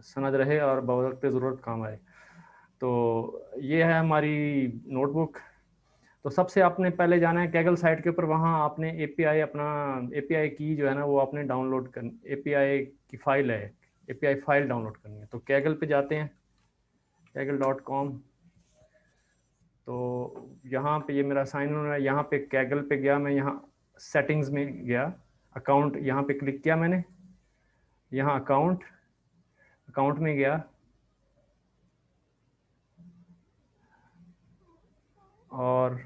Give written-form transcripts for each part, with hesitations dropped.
सनद रहे और बवक्त ज़रूरत काम आए। तो ये है हमारी नोटबुक। तो सबसे आपने पहले जाना है कैगल साइट के ऊपर, वहाँ आपने एपीआई अपना एपीआई की जो है ना वो आपने डाउनलोड कर, एपीआई की फाइल है, एपीआई फाइल डाउनलोड करनी है। तो कैगल पे जाते हैं, kaggle.com। तो यहाँ पे ये मेरा साइन इन है, यहाँ पे कैगल पे गया मैं, यहाँ सेटिंग्स में गया, अकाउंट यहाँ पे क्लिक किया मैंने, यहाँ अकाउंट, अकाउंट में गया और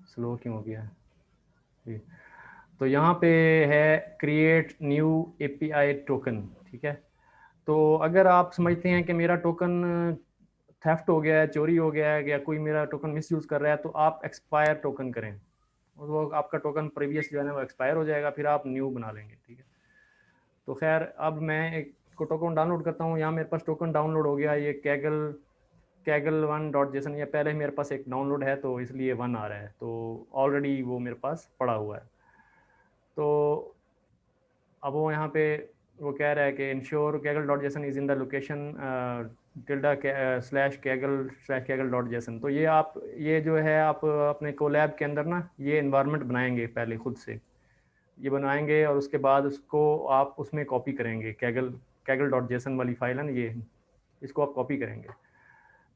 स्लो क्यों हो गया है जी। तो यहाँ पे है क्रिएट न्यू एपीआई टोकन, ठीक है। तो अगर आप समझते हैं कि मेरा टोकन थेफ्ट हो गया है, चोरी हो गया है, या कोई मेरा टोकन मिसयूज़ कर रहा है, तो आप एक्सपायर टोकन करें, और वो आपका टोकन प्रीवियस जो है ना वो एक्सपायर हो जाएगा, फिर आप न्यू बना लेंगे, ठीक है। तो खैर अब मैं एक टोकन डाउनलोड करता हूँ। यहाँ मेरे पास टोकन डाउनलोड हो गया, ये कैगल1.json, ये पहले मेरे पास एक डाउनलोड है तो इसलिए 1 आ रहा है, तो ऑलरेडी वो मेरे पास पड़ा हुआ है। तो अब वो यहाँ पे वो कह रहा है कि इंश्योर कैगल.json is in the location tilde /कैगल.json। तो ये आप, ये जो है आप अपने कोलैब के अंदर ना ये इन्वायरमेंट बनाएंगे पहले खुद से, ये बनाएंगे और उसके बाद उसको आप उसमें कॉपी करेंगे, कैगल.json वाली फाइल है ना ये, इसको आप कॉपी करेंगे,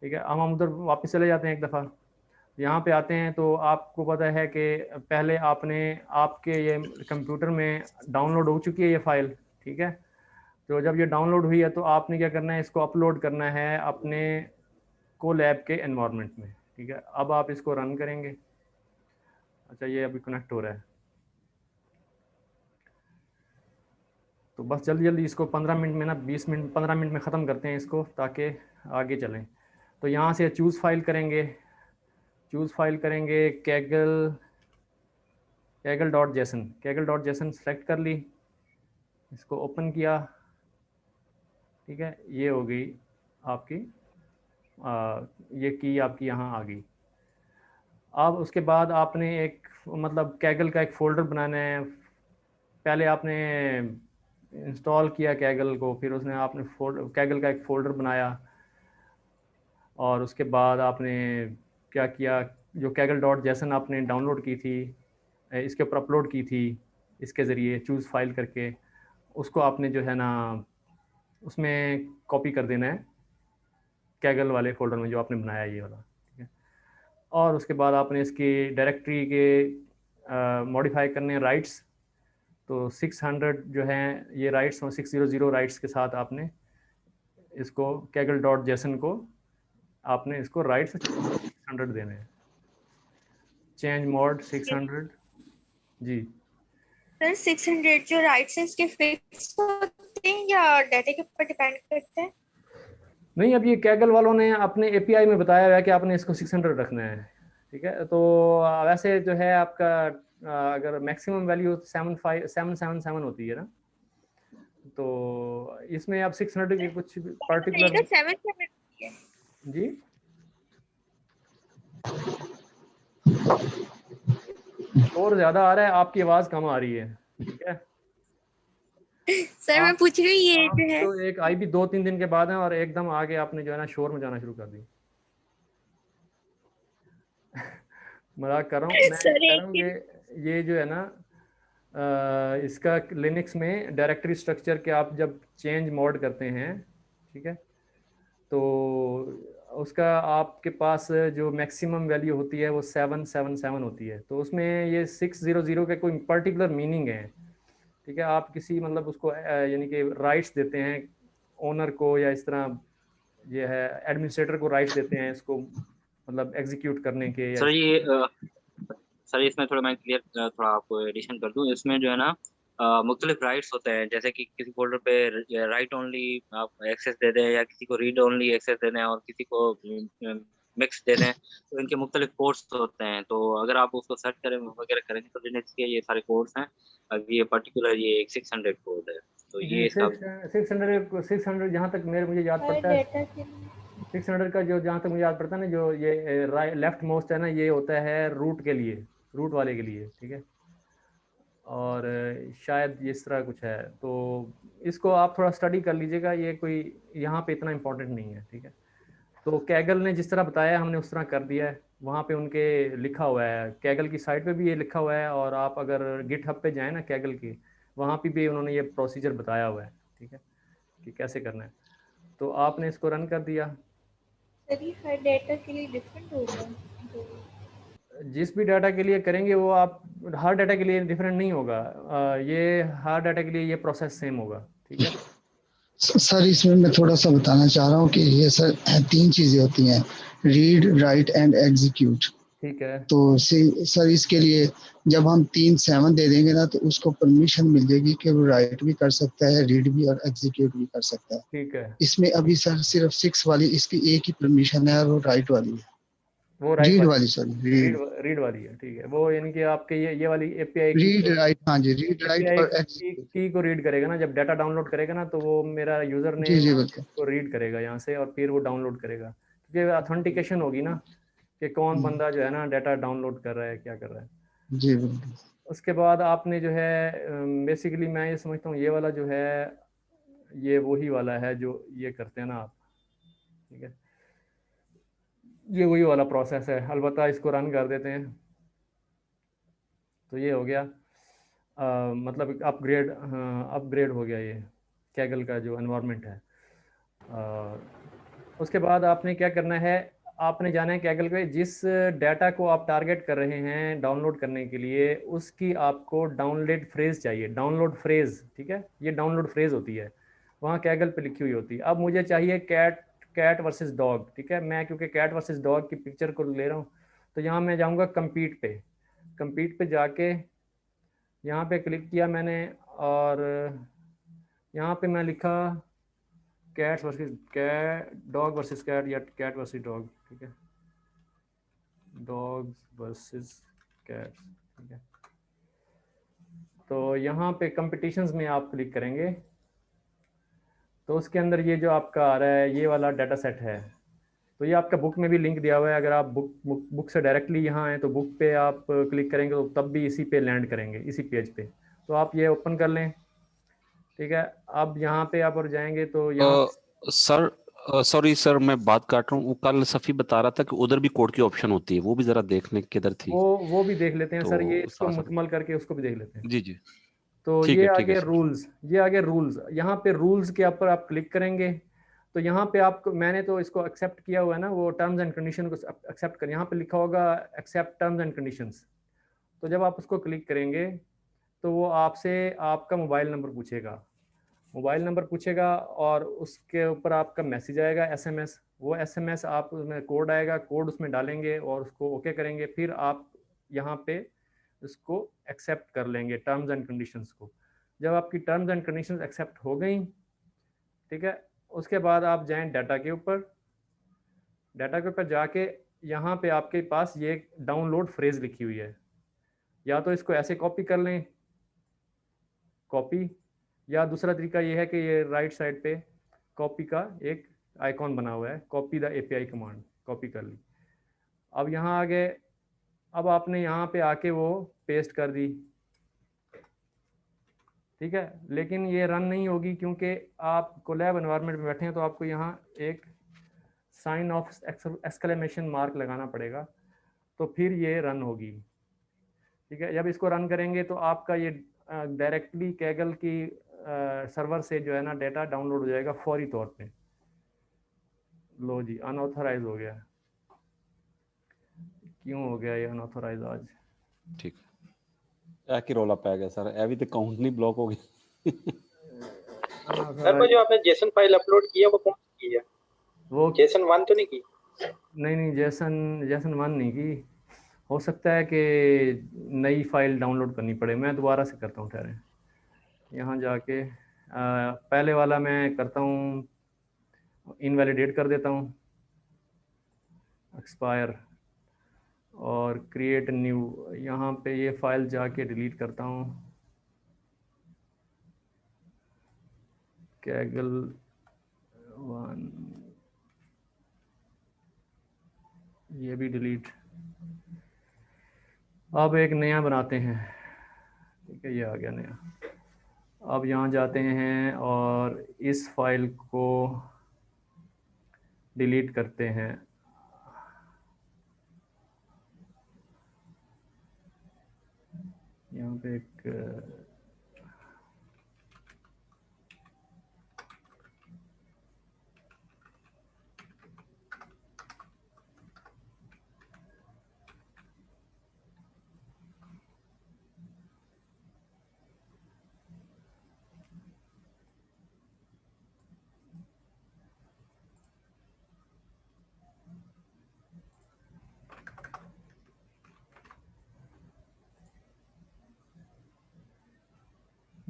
ठीक है। हम उधर वापस चले जाते हैं एक दफ़ा, यहाँ पे आते हैं। तो आपको पता है कि पहले आपने आपके ये कंप्यूटर में डाउनलोड हो चुकी है ये फ़ाइल, ठीक है। तो जब ये डाउनलोड हुई है तो आपने क्या करना है, इसको अपलोड करना है अपने कोलैब के एनवायरनमेंट में, ठीक है। अब आप इसको रन करेंगे। अच्छा ये अभी कनेक्ट हो रहा है, तो बस जल्दी जल्दी इसको 15 मिनट में ना, 20 मिनट 15 मिनट में ख़त्म करते हैं इसको ताकि आगे चलें। तो यहाँ से चूज़ फाइल करेंगे, चूज़ फाइल करेंगे कैगल.json सेलेक्ट कर ली, इसको ओपन किया, ठीक है। ये हो गई आपकी ये की आपकी यहाँ आ गई। अब उसके बाद आपने एक मतलब कैगल का एक फ़ोल्डर बनाना है। पहले आपने इंस्टॉल किया कैगल को, फिर उसने आपने कैगल का एक फ़ोल्डर बनाया, और उसके बाद आपने क्या किया, जो कैगल.json आपने डाउनलोड की थी, इसके ऊपर अपलोड की थी इसके ज़रिए चूज़ फाइल करके, उसको आपने जो है ना उसमें कॉपी कर देना है कैगल वाले फ़ोल्डर में जो आपने बनाया है ये वाला, ठीक है। और उसके बाद आपने इसकी डायरेक्टरी के मॉडिफाई करने हैं राइट्स। तो 600 जो हैं ये राइट्स, और 600 राइट्स के साथ आपने इसको कैगल.json को आपने इसको राइट्स 600 देने हैं। चेंज मोड 600 जी। सर 600 जो राइट्स हैं इसके फिक्स होते हैं या डाटा के ऊपर डिपेंड करते हैं? नहीं, अब ये कैगल वालों ने अपने एपीआई में बताया हुआ है कि आपने इसको 600 रखना है, ठीक है। तो वैसे जो है आपका अगर मैक्सिमम वैल्यू 757 होती है ना, तो इसमें आप 600 की कुछ पर्टिकुलर 7 है। जी। शोर ज़्यादा आ रहा है, आपकी आवाज़ कम आ रही है, ठीक है। सर मैं आप पूछ रही हूँ ये जो आपकी है। तो एक आई भी 2-3 दिन के बाद है, और एकदम आगे आपने जो है ना शोर मचाना शुरू कर दी। मजाक कर रहा हूँ, मैं सर कह रहा एक हूँ दिन कि ये जो है ना इसका लिनक्स में डायरेक्टरी स्ट्रक्चर के आप जब चेंज मोड करते हैं, ठीक है, तो उसका आपके पास जो मैक्सिमम वैल्यू होती है वो 777 होती है। तो उसमें ये 600 के कोई पर्टिकुलर मीनिंग है, ठीक है। आप किसी मतलब उसको यानी कि राइट्स देते हैं ओनर को, या इस तरह ये है एडमिनिस्ट्रेटर को राइट्स देते हैं इसको मतलब एग्जीक्यूट करने के, या सर इस ये सर इसमें थोड़ा मैं क्लियर थोड़ा आपको एडिशन कर दूं। इसमें जो है ना मुख्तलिफ राइट्स होते हैं, जैसे कि किसी फोल्डर पे राइट ओनली आप एक्सेस दे दें, या किसी को रीड ओनली एक्सेस दे दें, और किसी को मिक्स दे दें। तो इनके मुख्तलिफ कोड्स होते हैं। तो अगर आप उसको सर्च करें वगैरह करेंगे तो लिनक्स के ये सारे कोड्स हैं। अब ये पर्टिकुलर ये एक 600 कोड है, तो जी। ये इसका 600 जहाँ तक मेरे मुझे याद हर पड़ता है, डेटा के लिए 600 का जो जहाँ तक मुझे याद पड़ता है ना, जो ये राइट लेफ्ट मोस्ट है ना, ये होता है रूट के लिए, रूट वाले के लिए, ठीक है। और शायद ये इस तरह कुछ है, तो इसको आप थोड़ा स्टडी कर लीजिएगा, ये कोई यहाँ पे इतना इम्पोर्टेंट नहीं है, ठीक है। तो कैगल ने जिस तरह बताया हमने उस तरह कर दिया है। वहाँ पे उनके लिखा हुआ है, कैगल की साइट पे भी ये लिखा हुआ है, और आप अगर गिटहब पे जाएँ ना कैगल की, वहाँ पे भी उन्होंने ये प्रोसीजर बताया हुआ है, ठीक है, कि कैसे करना है। तो आपने इसको रन कर दिया। सर ये हर डेटा के लिए डिफरेंट होगा? जिस भी डाटा के लिए करेंगे वो आप, हर डाटा के लिए डिफरेंट नहीं होगा। ये हर डाटा के लिए ये प्रोसेस सेम होगा, ठीक है। सर इसमें मैं थोड़ा सा बताना चाह रहा हूँ कि ये सर 3 चीजें होती हैं, रीड राइट एंड एग्जीक्यूट। ठीक है, तो सर इसके लिए जब हम 3 7 दे देंगे ना, तो उसको परमिशन मिल जाएगी कि वो राइट भी कर सकता है, रीड भी और एग्जीक्यूट भी कर सकता है। ठीक है। इसमें अभी सर सिर्फ 6 वाली इसकी एक ही परमिशन है, और वो राइट वाली है, वो राइट रीड वाली, वाली सॉरी रीड रीड रीड वाली है, ठीक है। वो यानी कि आपके ये वाली एपीआई की रीड राइट, हाँ जी, रीड राइट एपीआई और एग्जीक्यूट। की को रीड करेगा ना, जब डाटा डाउनलोड करेगा ना, तो वो मेरा यूज़र जी नेम जी और बिल्कुल। को रीड करेगा यहाँ से, और फिर वो डाउनलोड करेगा, क्योंकि ऑथेंटिकेशन होगी ना कि कौन बंदा जो है ना डाटा डाउनलोड कर रहा है, क्या कर रहा है। जी बिल्कुल। उसके बाद आपने जो है बेसिकली मैं ये समझता हूँ ये वाला जो है, ये वही वाला है जो ये करते हैं ना आप, ठीक है। ये वही वाला प्रोसेस है, अलबत्ता इसको रन कर देते हैं तो ये हो गया। मतलब अपग्रेड, अपग्रेड हो गया ये कैगल का जो एनवायरनमेंट है। उसके बाद आपने क्या करना है, आपने जाना है कैगल पे, जिस डाटा को आप टारगेट कर रहे हैं डाउनलोड करने के लिए, उसकी आपको डाउनलोड फ्रेज चाहिए, डाउनलोड फ्रेज, ठीक है। ये डाउनलोड फ्रेज होती है, वहाँ कैगल पे लिखी हुई होती है। अब मुझे चाहिए कैट, कैट वर्सेस डॉग, ठीक है। मैं क्योंकि कैट वर्सेस डॉग की पिक्चर को ले रहा हूँ, तो यहाँ मैं जाऊँगा कम्पीट पे, कम्पीट पे जाके यहाँ पे क्लिक किया मैंने, और यहाँ पे मैं लिखा cats versus cat, dog versus cat, या कैट वर्सेस डॉग, ठीक है, डॉग्स वर्सेस कैट्स, ठीक है। तो यहाँ पे कंपटीशंस में आप क्लिक करेंगे, तो उसके अंदर ये जो आपका आ रहा है ये वाला डाटा सेट है। तो ये आपका बुक में भी लिंक दिया हुआ है, अगर आप बुक से डायरेक्टली यहाँ आए तो बुक पे आप क्लिक करेंगे तो तब भी इसी पे लैंड करेंगे, इसी पेज पे। तो आप ये ओपन कर लें, ठीक है। अब यहाँ पे आप और जाएंगे तो यहाँ सर सॉरी सर, मैं बात काट रहा हूँ। वो कल सफ़ी बता रहा था कि उधर भी कोड की ऑप्शन होती है, वो भी जरा देखने किधर थी। वो भी देख लेते हैं तो सर, ये इसको साथ साथ मुकम्मल करके उसको भी देख लेते हैं। जी जी तो ठीक ये है, ठीक है आगे सर। रूल्स, ये आगे रूल्स, यहाँ पे रूल्स के ऊपर आप क्लिक करेंगे, तो यहाँ पे आपको, मैंने तो इसको एक्सेप्ट किया हुआ है ना, वो टर्म्स एंड कंडीशन को एक्सेप्ट कर, यहाँ पे लिखा होगा एक्सेप्ट टर्म्स एंड कंडीशंस। तो जब आप उसको क्लिक करेंगे तो वो आपसे आपका मोबाइल नंबर पूछेगा, मोबाइल नंबर पूछेगा, और उसके ऊपर आपका मैसेज आएगा, एसएमएस। वो एसएमएस आप, उसमें कोड आएगा, कोड उसमें डालेंगे और उसको ओके करेंगे, फिर आप यहाँ पे इसको एक्सेप्ट कर लेंगे टर्म्स एंड कंडीशंस को। जब आपकी टर्म्स एंड कंडीशंस एक्सेप्ट हो गई, ठीक है, उसके बाद आप जाएं डाटा के ऊपर, डाटा के ऊपर जाके यहाँ पे आपके पास ये डाउनलोड फ्रेज लिखी हुई है, या तो इसको ऐसे कॉपी कर लें, कॉपी, या दूसरा तरीका ये है कि ये राइट साइड पे कॉपी का एक आइकॉन बना हुआ है, copy the API command, copy कर ली। अब यहाँ आ गए, अब आपने यहाँ पे आके वो पेस्ट कर दी, ठीक है। लेकिन ये रन नहीं होगी क्योंकि आप कोलैब एनवायरनमेंट में बैठे हैं, तो आपको यहाँ एक साइन ऑफ एक्सक्लेमेशन मार्क लगाना पड़ेगा, तो फिर ये रन होगी, ठीक है। जब इसको रन करेंगे तो आपका ये डायरेक्टली कैगल की सर्वर से जो है ना डाटा डाउनलोड हो जाएगा फौरी तौर पे। लो जी, अनऑथराइज हो गया। क्यों हो गया ये अनऑथराइज आज? ठीक है, की रोला पै गया सर, भी तो अकाउंट नहीं ब्लॉक हो गया। सर वो जो आपने जेसन फाइल अपलोड की है वो कौन सी की है? वो जेसन 1 तो नहीं की? नहीं, जेसन 1 नहीं की। हो सकता है कि नई फाइल डाउनलोड करनी पड़े, मैं दोबारा से करता हूँ, ठहरें। यहाँ जाके पहले वाला मैं करता हूँ, इनवैलिडेट कर देता हूँ, एक्सपायर, और क्रिएट न्यू। यहाँ पे ये फाइल जाके डिलीट करता हूँ, कैगल 1, ये भी डिलीट। अब एक नया बनाते हैं, ठीक है, ये आ गया नया। अब यहाँ जाते हैं और इस फाइल को डिलीट करते हैं। यहाँ पे एक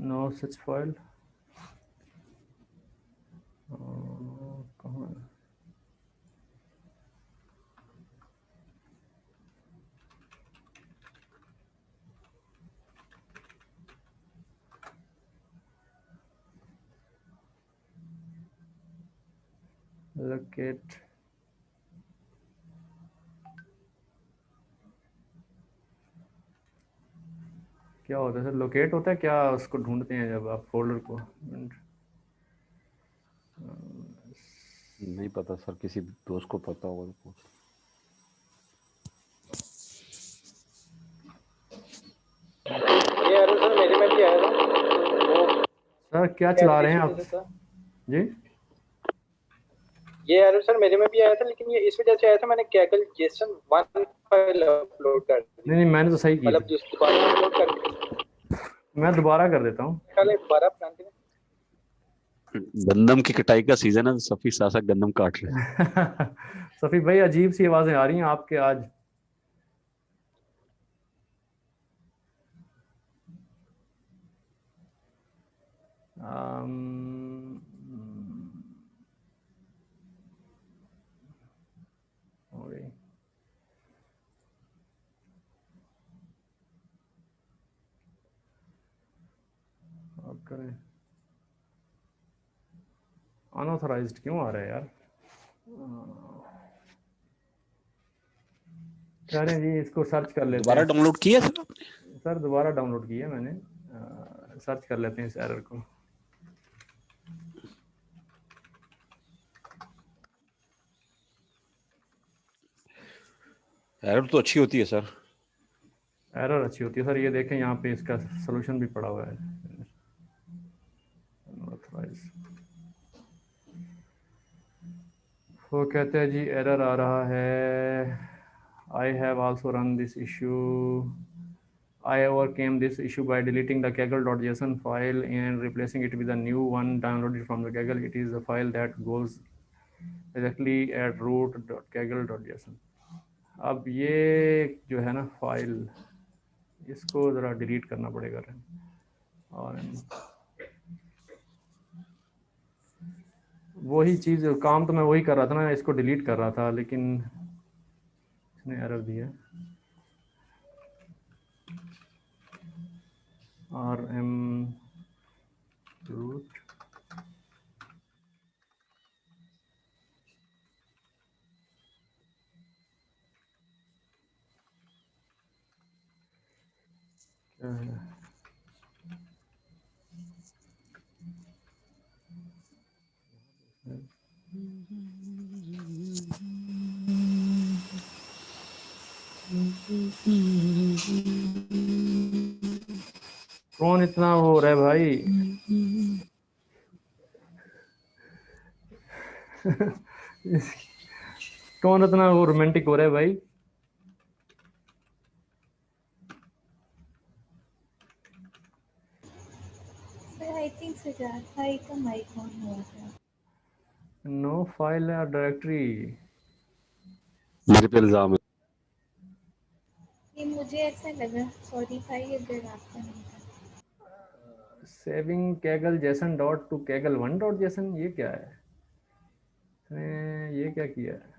नो सच फाइल कहाँ है? लोकेट, क्या होता है सर? लोकेट होता है क्या? उसको ढूंढते हैं जब आप फोल्डर को? नहीं पता सर, किसी दोस्त को पता होगा तो। ये एरर सर मेरे में भी आया था। वो सर क्या चला रहे हैं आप? था। जी ये एरर सर मेरे में भी आया था, लेकिन ये इस वजह से आया था, मैंने कैगल जेसन 1 फाइल अपलोड कर दी। नहीं, मैंने तो सही की मतलब थी। जिस दोबारा अपलोड कर दी, मैं दोबारा कर देता हूँ। पहले दोबारा प्लान करें। गंदम की कटाई का सीजन है तो सफी सासा गंदम काट रहे हैं। सफी भाई, अजीब सी आवाजें आ रही हैं आपके आज। हो गई। अब करें। अनऑथराइज्ड क्यों आ रहा है यार? कह रहे हैं जी इसको सर्च कर लेते दोबारा हैं। डाउनलोड किया सर? सर दोबारा डाउनलोड किया मैंने। सर्च कर लेते हैं इस एरर को। एरर तो अच्छी होती है सर। एरर अच्छी होती है सर, ये देखें यहाँ पे इसका सलूशन भी पड़ा हुआ है। वो कहते हैं जी एरर आ रहा है। I have also run this issue. I overcame this issue by deleting the kaggle.json file and replacing it with a new one downloaded from the Kaggle. It is a file that goes directly at root.kaggle.json. अब ये जो है ना file, इसको ज़रा delete करना पड़ेगा। और वही चीज़, काम तो मैं वही कर रहा था ना, इसको डिलीट कर रहा था, लेकिन इसने एरर दिया। rm root क्या है? कौन इतना वो हो रहा है भाई? कौन इतना वो रोमांटिक हो रहा है भाई? आई थिंक सुजाता का माइक ऑन हुआ था। नो फाइल या डायरेक्टरी। मेरे पे इल्जाम है। ये मुझे ऐसा लगा, सॉरी भाई अगर आपका नहीं था। Saving Kaggle JSON dot to Kaggle one dot JSON, ये क्या है? ये क्या किया है?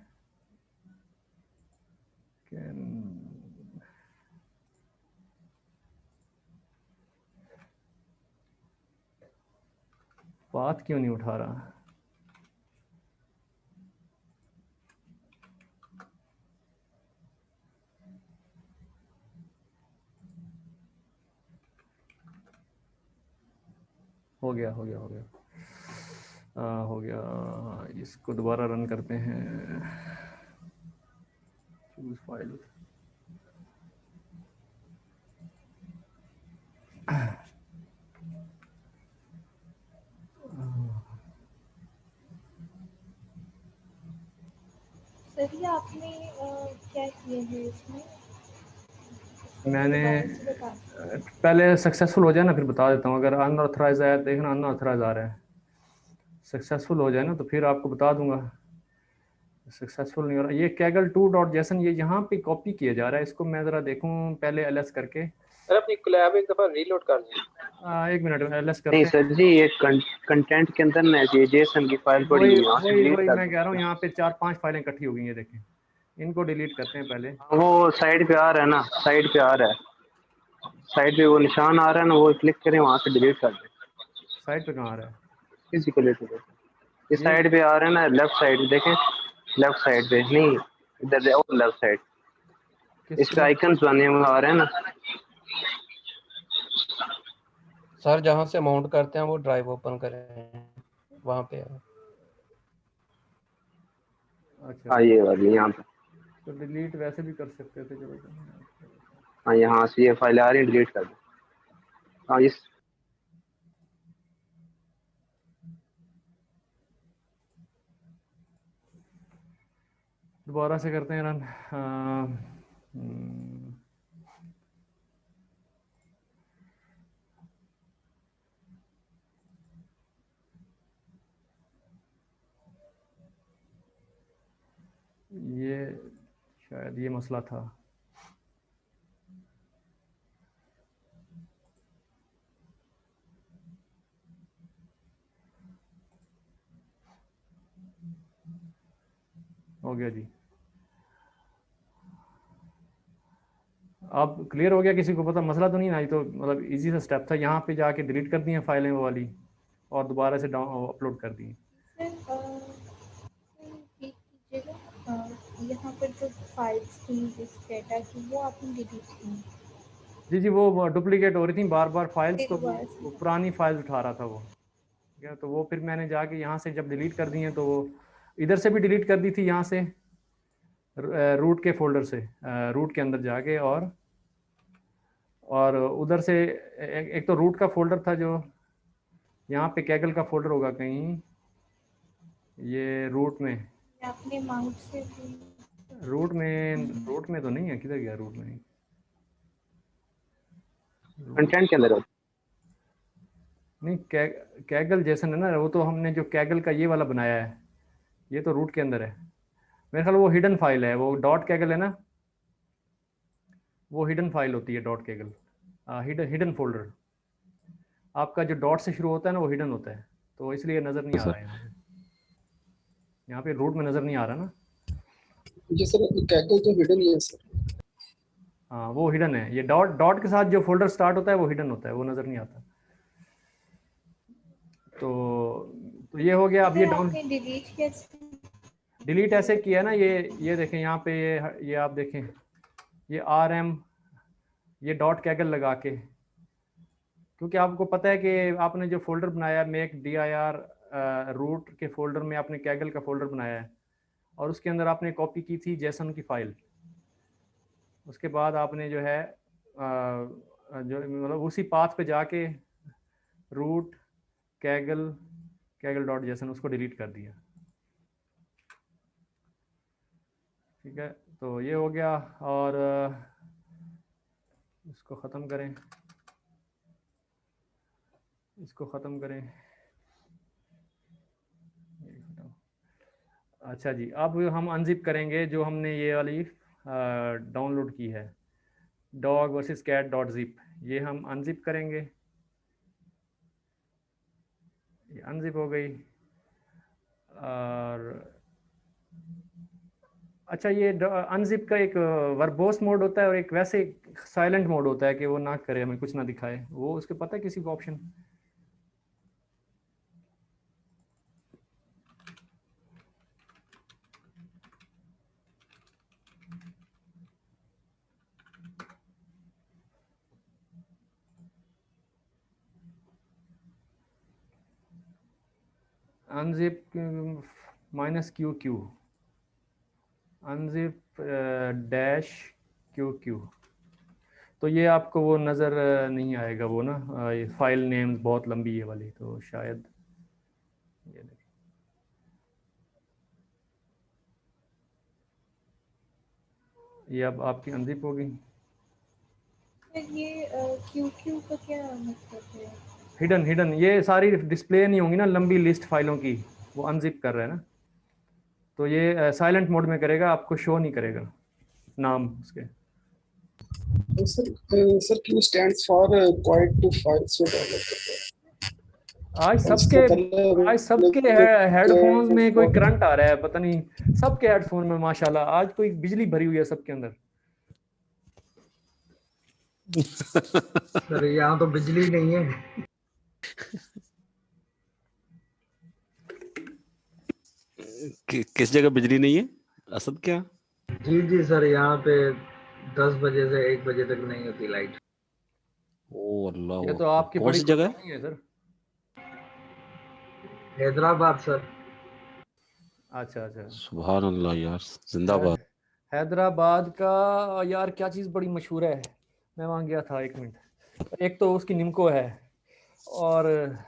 बात क्यों नहीं उठा रहा? हो गया हो गया हो गया हो गया। इसको दोबारा रन करते हैं। Choose file. सर ये आपने क्या किया है इसमें? मैंने दोबारा से बता। पहले सक्सेसफुल हो जाए ना फिर बता देता हूँ। अगर अनऑथराइज आया देखना, अनऑथराइज आ रहा है। सक्सेसफुल हो जाए ना तो फिर आपको बता दूंगा। सक्सेसफुल नहीं हो रहा। ये कैगल 2.json ये यहाँ पे कॉपी किया जा रहा है। इसको मैं ज़रा देखूँ पहले ls करके। सर अपनी कोलैब एक दफा रीलोड कर लें। एक मिनट में ls नहीं करते हैं। सर जी, ये कंटेंट के अंदर ना ये जेसन की फाइल पड़ी वही हुई है, वहाँ से वही डिलीट वही कर मैं कह रहा हूँ, दो। यहाँ पे 4-5 फाइलें इकट्ठी हो गई हैं। देखें, इनको डिलीट करते हैं पहले। वो साइड पे आ रहा है ना, साइड पे आ रहा है, साइड पे वो निशान आ रहा है ना, वो क्लिक करें, वहाँ से डिलीट कर दें। साइड पे कहाँ आ रहा है किसी को लेते ये ये? साइड पे आ रहा है ना, लेफ्ट साइड देखें, लेफ्ट साइड पे नहीं, इधर और लेफ्ट साइड, किस इस पे तरफ? आइकन्स बने हुए आ रहे हैं ना। सर जहाँ से माउंट करते हैं वो ड्राइव ओपन करें, वहाँ पे है। अच्छा, हाँ ये वाली यहाँ पे, तो डिलीट वैसे भी कर सकते थे। चलो हाँ यहाँ से ये फाइल आ रही है, डिलीट कर दो। हाँ इस दोबारा से करते हैं रन। ये शायद ये मसला था। हो गया जी। अब क्लियर हो गया? किसी को पता मसला तो नहीं आई? तो मतलब इजी सा स्टेप था। यहाँ पे जाके डिलीट कर दी हैं फाइलें वो वाली, और दोबारा से डाउन अपलोड कर दी। एक कीजिएगा, यहाँ पर जो फाइल्स थी जिस डेटा की वो आपने डिलीट की। जी जी, वो डुप्लीकेट हो रही थी बार बार फाइल्स, तो दोबारा वो से। पुरानी फाइल उठा रहा था वो। ठीक है, तो वो फिर मैंने जाके यहाँ से जब डिलीट कर दी हैं तो वो इधर से भी डिलीट कर दी थी, यहाँ से रूट के फोल्डर से, रूट के अंदर जाके, और उधर से एक तो रूट का फोल्डर था जो यहाँ पे कैगल का फोल्डर होगा कहीं, ये रूट में, आपने माउस से भी रूट में तो नहीं है। किधर गया रूट में? रूट कंटेंट के अंदर होता नहीं, कैगल जैसन है ना वो। तो हमने जो कैगल का ये वाला बनाया है, ये तो रूट के अंदर है मेरे ख्याल। वो हिडन फाइल है, वो डॉट कैगल है ना, वो हिडन फाइल होती है डॉट कैगल। हिडन फोल्डर आपका जो डॉट से शुरू होता है ना, वो हिडन होता है, तो इसलिए नज़र नहीं आ रहा है यहाँ पे। यहाँ पे रूट में नज़र नहीं आ रहा ना। जी सर, कैगल तो हिडन ही है सर। हाँ, वो हिडन है। ये डॉट डॉट के साथ जो फोल्डर स्टार्ट होता है वो हिडन होता है, वो नज़र नहीं आता। तो ये हो गया। अब ये डाउन आपने डिलीट कैसे? डिलीट ऐसे किया ना, ये देखें यहाँ पे, ये आप देखें, ये RM, ये डॉट कैगल लगा के, क्योंकि आपको पता है कि आपने जो फोल्डर बनाया मेक dir रूट के फोल्डर में आपने कैगल का फोल्डर बनाया है, और उसके अंदर आपने कॉपी की थी जेसन की फाइल। उसके बाद आपने जो है जो मतलब उसी पाथ पे जाके रूट कैगल डॉट जेसन उसको डिलीट कर दिया। ठीक है, तो ये हो गया। और इसको ख़त्म करें, इसको ख़त्म करें। अच्छा जी, अब हम अनजिप करेंगे जो हमने ये वाली डाउनलोड की है, dog versus cat dot zip. ये हम अनजिप करेंगे। ये अनजिप हो गई। और अच्छा, ये अनजिप का एक वर्बोस मोड होता है और एक वैसे साइलेंट मोड होता है कि वो ना करे, हमें कुछ ना दिखाए। वो उसके पता है किसी को option? Unzip -QQ, unzip dash QQ। तो ये आपको वो नज़र नहीं आएगा वो ना, ये फाइल नेम्स बहुत लंबी है वाली, तो शायद ये देखिए। ये अब आपकी अनजिप होगी। ये QQ का क्या मतलब है? हिडन, ये सारी डिस्प्ले नहीं होंगी ना लंबी लिस्ट फाइलों की, वो अनजिप कर रहा है ना, तो ये साइलेंट मोड में करेगा, आपको शो नहीं करेगा नाम उसके। Sir Q stands for quiet to files to develop करता है। आज इसका कलर सबके हेडफोन्स में कोई करंट आ रहा है, पता नहीं सबके हेडफोन में माशाल्लाह आज कोई बिजली भरी हुई है सबके अंदर। सर यहाँ तो बिजली नहीं है। किस जगह बिजली नहीं है असद क्या? जी सर, यहाँ पे 10 बजे से 1 बजे तक नहीं होती लाइट। ओ अल्लाह, ये तो आपकी कौन बड़ी सी जगह है? नहीं है सर। हैदराबाद सर। अच्छा। सुभान अल्लाह यार, जिंदाबाद। हैदराबाद का यार क्या चीज़ बड़ी मशहूर है, मैं वहाँ गया था, 1 मिनट। एक तो उसकी निम्को है, और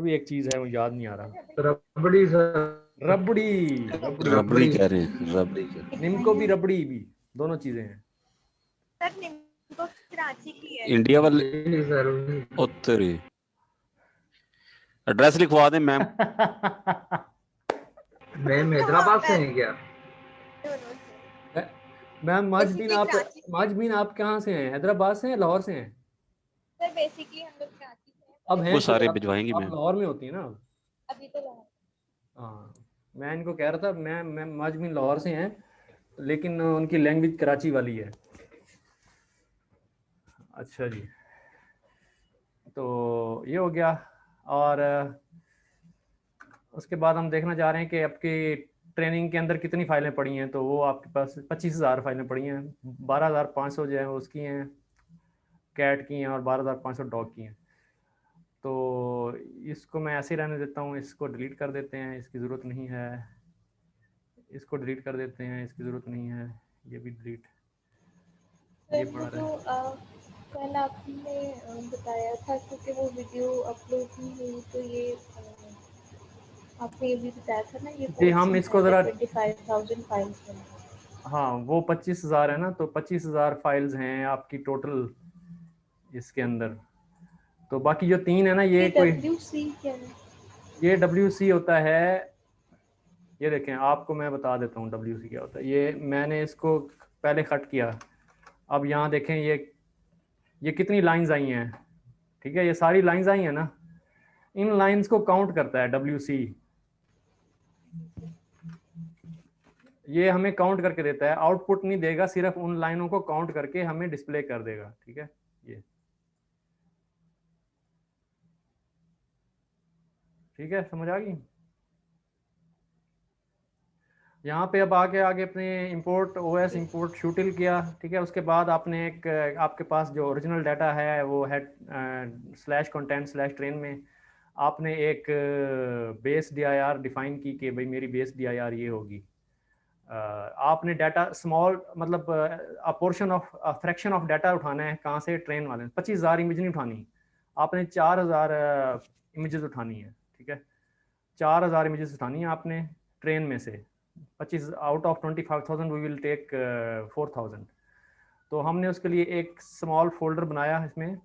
भी एक चीज़ है मुझे याद नहीं आ रहा। रबड़ी सर। रबड़ी कह रहे हैं, रबड़ी निम्को भी रबड़ी भी दोनों चीज़ें हैं। सर निम्को कराची की है। इंडिया वाले सर उत्तरी एड्रेस लिखवा दें मैम। मैम हैदराबाद से हैं क्या? मैम माजबीन आप कहाँ से हैं? हैदराबाद से हैं, लाहौर से हैं? सर बेसिकली हम लोग कराची से हैं। अब हैं वो सारे आप भिजवाएंगी मैम। लाहौर में होती है ना? अभी तो लाहौर। हाँ, मैं इनको कह रहा था मैं माजबीन लाहौर से हैं, लेकिन उनकी लैंग्वेज कराची वाली है। अच्छा जी, तो ये हो गया। और उसके बाद हम देखना चाह रहे हैं कि आपकी ट्रेनिंग के अंदर कितनी फाइलें पड़ी हैं। तो वो आपके पास 25,000 फाइलें पड़ी हैं, 12,500 जो है वो उसकी हैं, कैट की हैं, और 12,500 डॉग की हैं। तो इसको मैं ऐसे ही रहने देता हूँ, इसको डिलीट कर देते हैं, इसकी ज़रूरत नहीं है। इसको डिलीट कर देते हैं, इसकी ज़रूरत नहीं है। ये भी डिलीट, ये पड़ा रहा है। कल आपने बताया था क्योंकि वो वीडियो अपलोड नहीं हुई, तो ये आपने ये भी बताया था ना, ये जी हम इसको ज़रा 25,000 फाइल्स हैं। हाँ, वो 25,000 है ना, तो 25,000 फाइल्स हैं आपकी टोटल इसके अंदर। तो बाकी जो 3 है ना, ये कोई WC क्या है? ये WC होता है। ये देखें, आपको मैं बता देता हूँ WC क्या होता है। ये मैंने इसको पहले कट किया, अब यहाँ देखें ये कितनी लाइंस आई हैं। ठीक है, ये सारी लाइंस आई हैं ना, इन लाइंस को काउंट करता है WC। ये हमें काउंट करके देता है, आउटपुट नहीं देगा, सिर्फ उन लाइनों को काउंट करके हमें डिस्प्ले कर देगा। ठीक है, ये ठीक है, समझ आ गई। यहाँ पे अब आगे अपने इंपोर्ट OS इंपोर्ट शूटिल किया। ठीक है, उसके बाद आपने एक आपके पास जो ओरिजिनल डाटा है वो है /content/train में आपने एक बेस dir डिफाइन की कि भाई मेरी बेस dir ये होगी। आपने डाटा स्मॉल मतलब portion of fraction of data उठाना है। कहाँ से? ट्रेन वाले 25,000 इमेज नहीं उठानी, आपने 4,000 इमेजेस उठानी है। ठीक है, 4,000 इमेजेस उठानी है आपने ट्रेन में से। 25 out of 25,000 we will take 4,000। तो हमने उसके लिए एक स्मॉल फोल्डर बनाया इसमें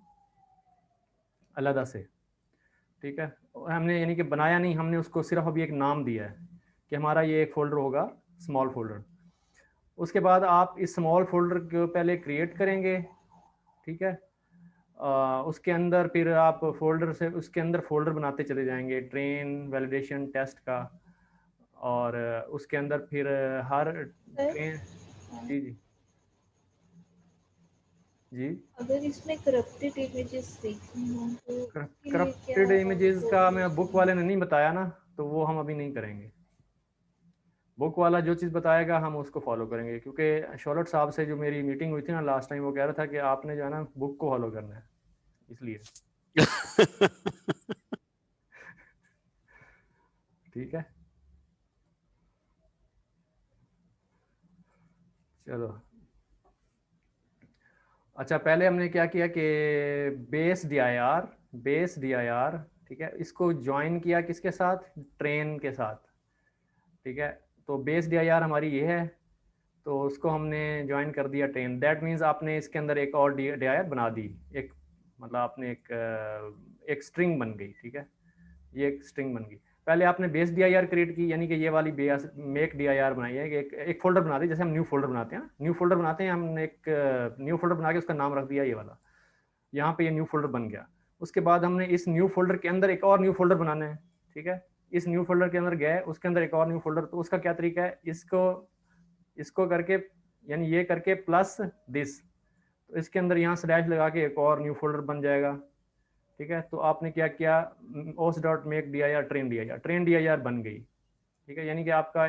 अलग से। ठीक है, हमने यानी कि बनाया नहीं, हमने उसको सिर्फ अभी एक नाम दिया है कि हमारा ये एक फोल्डर होगा, स्मॉल फोल्डर। उसके बाद आप इस स्मॉल फोल्डर को पहले क्रिएट करेंगे। ठीक है, उसके अंदर फिर आप फोल्डर से उसके अंदर फोल्डर बनाते चले जाएंगे, ट्रेन, वैलिडेशन, टेस्ट का। और उसके अंदर फिर हर ट्रेन जी अगर इसमें करप्टेड इमेजेस देखनी हो तो करप्टेड इमेजेस का मैं बुक वाले ने नहीं बताया ना, तो वो हम अभी नहीं करेंगे। बुक वाला जो चीज़ बताएगा हम उसको फॉलो करेंगे, क्योंकि शौलट साहब से जो मेरी मीटिंग हुई थी ना लास्ट टाइम, वो कह रहा था कि आपने जो है ना बुक को फॉलो करना है, इसलिए ठीक है, चलो। अच्छा, पहले हमने क्या किया कि बेस डी आई आर, ठीक है, इसको ज्वाइन किया किसके साथ, ट्रेन के साथ, ठीक है। तो बेस डी आई आर हमारी ये है, तो उसको हमने ज्वाइन कर दिया ट्रेन। दैट मीन्स आपने इसके अंदर एक और डी आई आर बना दी, एक मतलब आपने एक स्ट्रिंग बन गई, ठीक है, ये एक स्ट्रिंग बन गई। पहले आपने base D I R create की, यानी कि ये वाली मेक डी आई आर बनाई है कि एक फोल्डर बना दी, जैसे हम न्यू फोल्डर बनाते हैं ना, न्यू फोल्डर बनाते हैं, हमने एक न्यू फोल्डर बना के उसका नाम रख दिया ये वाला, यहाँ पे ये न्यू फोल्डर बन गया। उसके बाद हमने इस न्यू फोल्डर के अंदर एक और न्यू फोल्डर बनाना है, ठीक है। इस न्यू फोल्डर के अंदर गए, उसके अंदर एक और न्यू फोल्डर, तो उसका क्या तरीका है, इसको करके, यानी ये करके प्लस दिस, तो इसके अंदर यहाँ स्लैश लगा के एक और न्यू फोल्डर बन जाएगा, ठीक है। तो आपने क्या किया, ओस dot make D I R Tren D I R बन गई, ठीक है। यानी कि आपका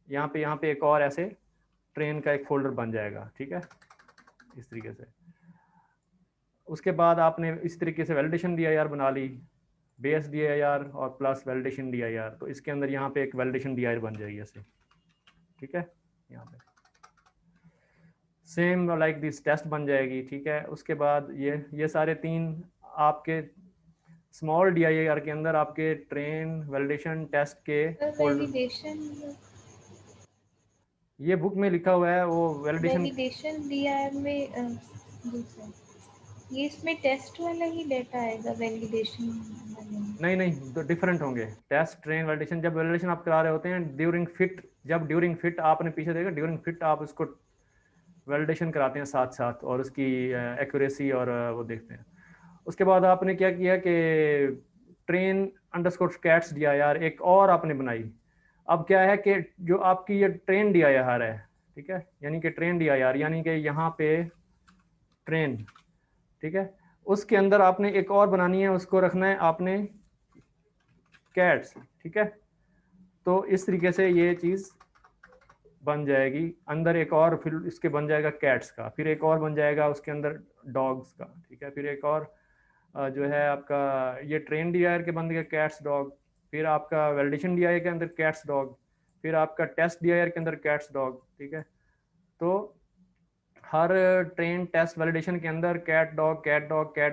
यहाँ पे एक और ऐसे ट्रेन का एक फोल्डर बन जाएगा, ठीक है, इस तरीके से। उसके बाद आपने इस तरीके से वैलिडेशन डी आई आर बना ली, बेस डी आई आर और plus validation D I R, तो इसके अंदर यहाँ पे एक वैलिडेशन डी आई आर बन जाएगी ऐसे, ठीक है। यहाँ पे सेम लाइक दिस टेस्ट बन जाएगी, ठीक है। उसके बाद ये सारे तीन आपके स्मॉल डी आई आर के अंदर आपके ट्रेन, वैलिडेशन, टेस्ट के वैलिडेशन, ये बुक में लिखा हुआ है, वो वैलिडेशन डी आई आर में दूसरा, ये इसमें टेस्ट वाला ही डेटा आएगा, वैलिडेशन नहीं, तो डिफरेंट होंगे। टेस्ट, ट्रेन, वैलिडेशन, जब वैलिडेशन आप करा रहे होते हैं ड्यूरिंग फिट, जब ड्यूरिंग फिट आपने पीछे देखा, ड्यूरिंग फिट आप उसको वैलिडेशन कराते हैं साथ साथ, और उसकी एक्यूरेसी और वो देखते हैं। उसके बाद आपने क्या किया कि train underscore cats D I R एक और आपने बनाई। अब क्या है कि जो आपकी ये ट्रेन डी आई आर है, ठीक है, यानी कि ट्रेन डी आई आर, यानी कि यहाँ पे ट्रेन, ठीक है, उसके अंदर आपने एक और बनानी है, उसको रखना है आपने कैट्स, ठीक है। तो इस तरीके से ये चीज़ बन जाएगी अंदर एक और, फिर इसके बन जाएगा कैट्स का, फिर एक और बन जाएगा उसके अंदर डॉग्स का, ठीक है। फिर एक और जो है आपका ये ट्रेन डी आई आर के बन गया कैट्स डॉग, फिर आपका वैलिडेशन डी आई आर के अंदर कैट्स डॉग, फिर आपका टेस्ट डी आई आर के अंदर कैट्स डॉग, ठीक है। तो हर ट्रेन, टेस्ट, वैलिडेशन के अंदर कैट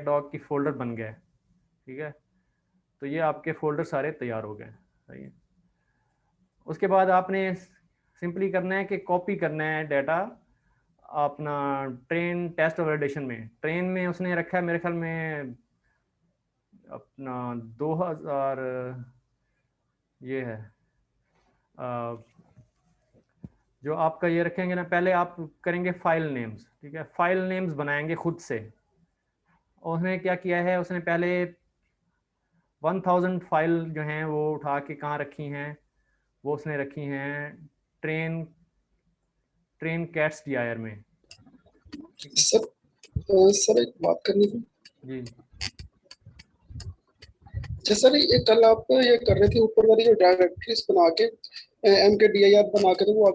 डॉग की फोल्डर बन गए, ठीक है। तो ये आपके फोल्डर सारे तैयार हो गए, सही है। उसके बाद आपने सिंपली करना है कि कॉपी करना है डाटा अपना ट्रेन, टेस्ट और वैलिडेशन में। ट्रेन में उसने रखा है मेरे ख्याल में अपना 2000, ये है जो आपका ये रखेंगे ना, पहले आप करेंगे फाइल नेम्स, ठीक है, फाइल नेम्स बनाएंगे खुद से। और उसने क्या किया है, उसने पहले 1000 फाइल जो हैं वो उठा के कहाँ रखी हैं, वो उसने रखी हैं train cats D I R में। सर एक बात करनी थी जी। अच्छा सर, ये कल आप ये कर रहे थे ऊपर वाली जो डायरेक्टरीज बना के एम के डी आई आर बना के, तो वो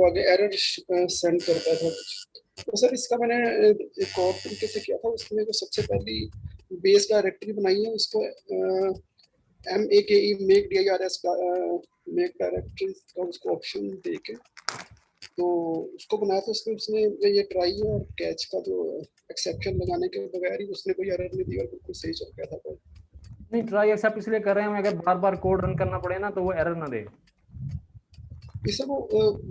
आगे एरर सेंड करता था कुछ। तो सर इसका मैंने एक और तरीके से किया था, उसमें जो सबसे पहली बेस डायरेक्टरी बनाई है उसको MEKE make D I R S का मेक डायरेक्टरी का उसको ऑप्शन दे के तो उसको बनाया था। उसने ये ट्राई और कैच का जो एक्सेप्शन लगाने के बगैर ही उसने कोई एरर नहीं दी और बिल्कुल सही चल गया था। नहीं, ट्राई एक्सेप्ट इसलिए कर रहे हैं, अगर बार बार कोड रन करना पड़े ना तो वो एरर ना दे। सर वो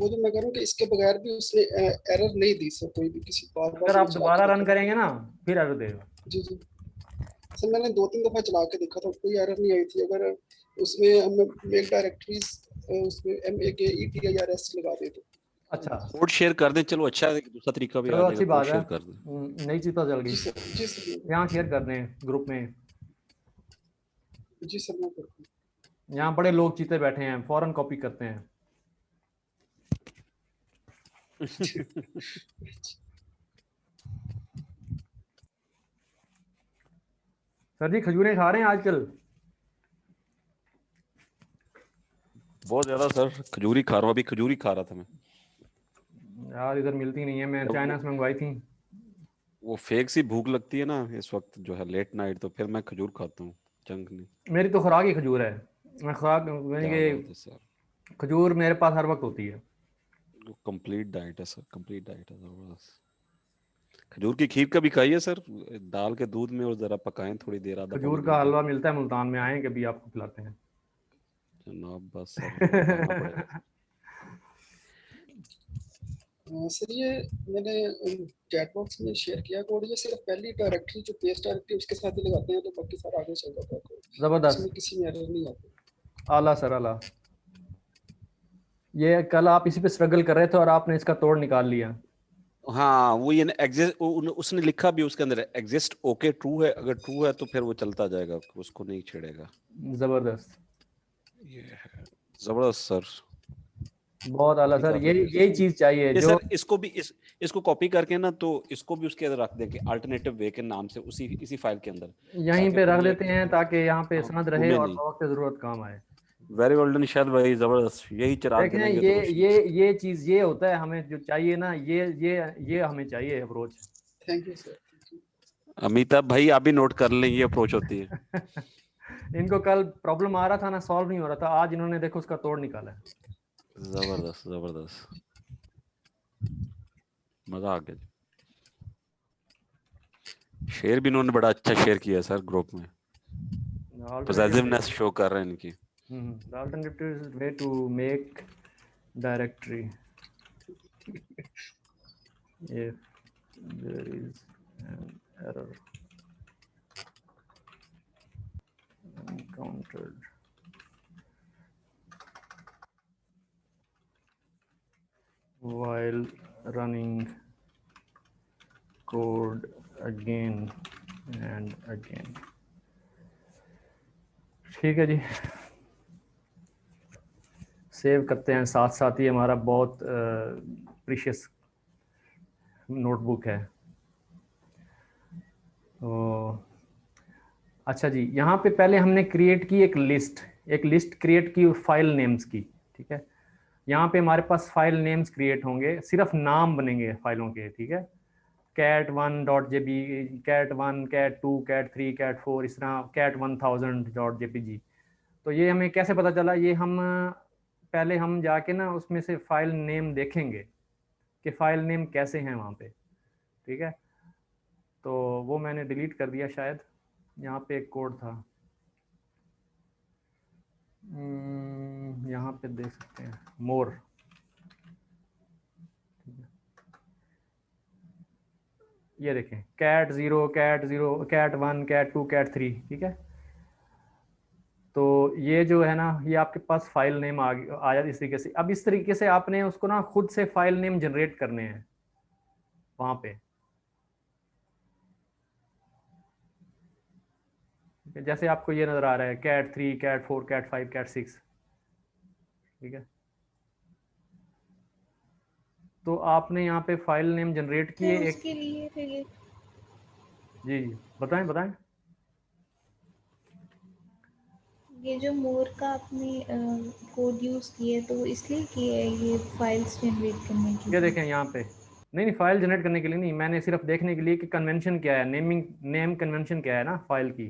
जो मैं कह रहा हूँ कि इसके बगैर भी उसने एरर नहीं दी सर, कोई भी किसी बार अगर आप दोबारा रन करेंगे ना फिर एरर देगा। जी सर, मैंने 2-3 दफा चला के देखा था, कोई एरर नहीं आई थी। अगर उसमें हम मेक डायरेक्टरीज उसमें MEKEDIRS लगा देते। अच्छा, कोड शेयर कर दें, चलो अच्छा है, दूसरा तरीका भी आ जाएगा। अच्छी बात है, कर दें, नई चीज तो चल गई। यहाँ शेयर कर दें ग्रुप में। जी सर, मैं करता हूँ। यहाँ बड़े लोग चीते बैठे हैं, फौरन कॉपी करते हैं। सर जी खजूरें खा रहे हैं आजकल? बहुत ज्यादा सर, खजूरी खा रहा हूँ, अभी खजूरी खा रहा था मैं। यार इधर मिलती नहीं है, मैं चाइना से मंगवाई थी। वो फेक सी भूख लगती है ना इस वक्त जो है लेट नाइट, तो फिर मैं खजूर खाता हूँ, जंक नहीं। मेरी तो खुराक ही खजूर है, मैं खुराक क्या यानी बात कि है सर, खजूर मेरे पास हर वक्त होती है। कंप्लीट डाइट है सर, कंप्लीट डाइट है जबरदस्त। खजूर की खीर कभी खाई है सर, डाल के दूध में और जरा पकाएं थोड़ी देर, आधा पौने खजूर का घंटा। हलवा मिलता है मुल्तान में, आए कभी आपको खिलाते हैं। जनाब बस सर बताना पड़ेगा। सर ये मैंने चैट बॉक्स में शेयर किया कोड, ये सिर्फ पहली डायरेक्टरी जो पेज डायरेक्टरी उसके साथ ही लगाते हैं, तो बाकी सारा आगे चल जाता है कोड, ज़बरदस्त, इसमें किसी में एरर नहीं आती। आला सर आला। ये कल आप इसी पे स्ट्रगल कर रहे थे और आपने इसका तोड़ निकाल लिया। हाँ वो ये एग्जिस्ट, उसने लिखा भी उसके अंदर एग्जिस्ट ओके ट्रू है, अगर ट्रू है तो फिर वो चलता जाएगा, उसको नहीं छेड़ेगा। ज़बरदस्त, ये है जबरदस्त सर, बहुत आला सर, काफी यही चीज़ चाहिए ये जो। सर इसको भी इसको कॉपी करके ना, तो इसको भी उसके अंदर रख देंगे अल्टरनेटिव वे के नाम से, उसी इसी फाइल के अंदर, यहीं ताकि पे फिर रख ये देते हैं ताकि यहाँ पे सनद रहे घूमे और नहीं। वक्त ज़रूरत काम आए। वेरी वेल डन शायद भाई, जबरदस्त, यही चिराग देखें जलेंगे तो रोशनी। ये चीज़ ये होता है हमें जो चाहिए ना, ये हमें चाहिए approach. Thank you sir. Amitabh भाई आप भी नोट कर लें, ये अप्रोच होती है। इनको कल प्रॉब्लम आ रहा था ना, सॉल्व नहीं हो रहा था, आज इन्होंने देखो उसका तोड़ निकाला है। जबरदस्त जबरदस्त, मजा आ गया। शेयर भी इन्होंने बड़ा अच्छा शेयर किया सर ग्रुप में, पॉजिटिवनेस शो कर रहे हैं इनकी। The alternative way to make directory if there is an error encountered. While running code again and again. ठीक है जी, सेव करते हैं, साथ साथ ही हमारा बहुत प्रीशियस नोटबुक है। तो अच्छा जी, यहाँ पे पहले हमने क्रिएट की एक लिस्ट क्रिएट की फाइल नेम्स की, ठीक है। यहाँ पे हमारे पास फाइल नेम्स क्रिएट होंगे, सिर्फ नाम बनेंगे फाइलों के, ठीक है। cat1.jpg, cat1, cat2, cat3, cat4, इस तरह cat1000.jpg। तो ये हमें कैसे पता चला, ये हम पहले हम जाके ना उसमें से फाइल नेम देखेंगे कि फाइल नेम कैसे हैं वहाँ पे, ठीक है। तो वो मैंने डिलीट कर दिया शायद, यहाँ पे एक कोड था, यहाँ पे देख सकते हैं मोर, ये देखें cat0, cat1, cat2, cat3, ठीक है। तो ये जो है ना, ये आपके पास फाइल नेम आया इस तरीके से। अब इस तरीके से आपने उसको ना खुद से फाइल नेम जनरेट करने हैं वहाँ पे, जैसे आपको ये नज़र आ रहा है cat3, cat4, cat5, cat6, ठीक है। तो आपने यहाँ पे फाइल नेम जनरेट किए एक, उसके लिए फिर जी बताएं बताएं। ये जो मोर का आपने कोड यूज़ किया है तो वो इसलिए किया है ये फाइल्स जनरेट करने के ये लिए? देखें यहाँ पे, नहीं फाइल जनरेट करने के लिए नहीं, मैंने सिर्फ देखने के लिए कि कन्वेंशन क्या है, नेम कन्वेंशन क्या है ना फाइल की।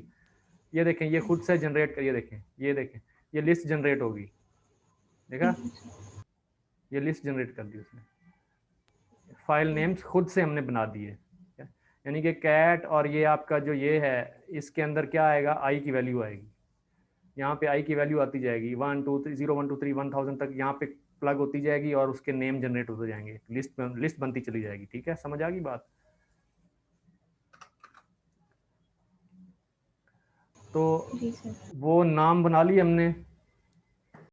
ये देखें ये खुद से जनरेट कर, ये देखें ये लिस्ट जनरेट होगी, देखा, ये लिस्ट जनरेट कर दी उसने, फाइल नेम्स खुद से हमने बना दिए। यानी कि कैट और ये आपका जो ये है, इसके अंदर क्या आएगा, आई की वैल्यू आएगी, यहाँ पे आई की वैल्यू आती जाएगी 1 2 3 0 1 2 3 1000 तक यहाँ पे प्लग होती जाएगी और उसके नेम जनरेट होते जाएंगे, लिस्ट बनती चली जाएगी, ठीक है, समझ आ गई बात। तो वो नाम बना लिए हमने,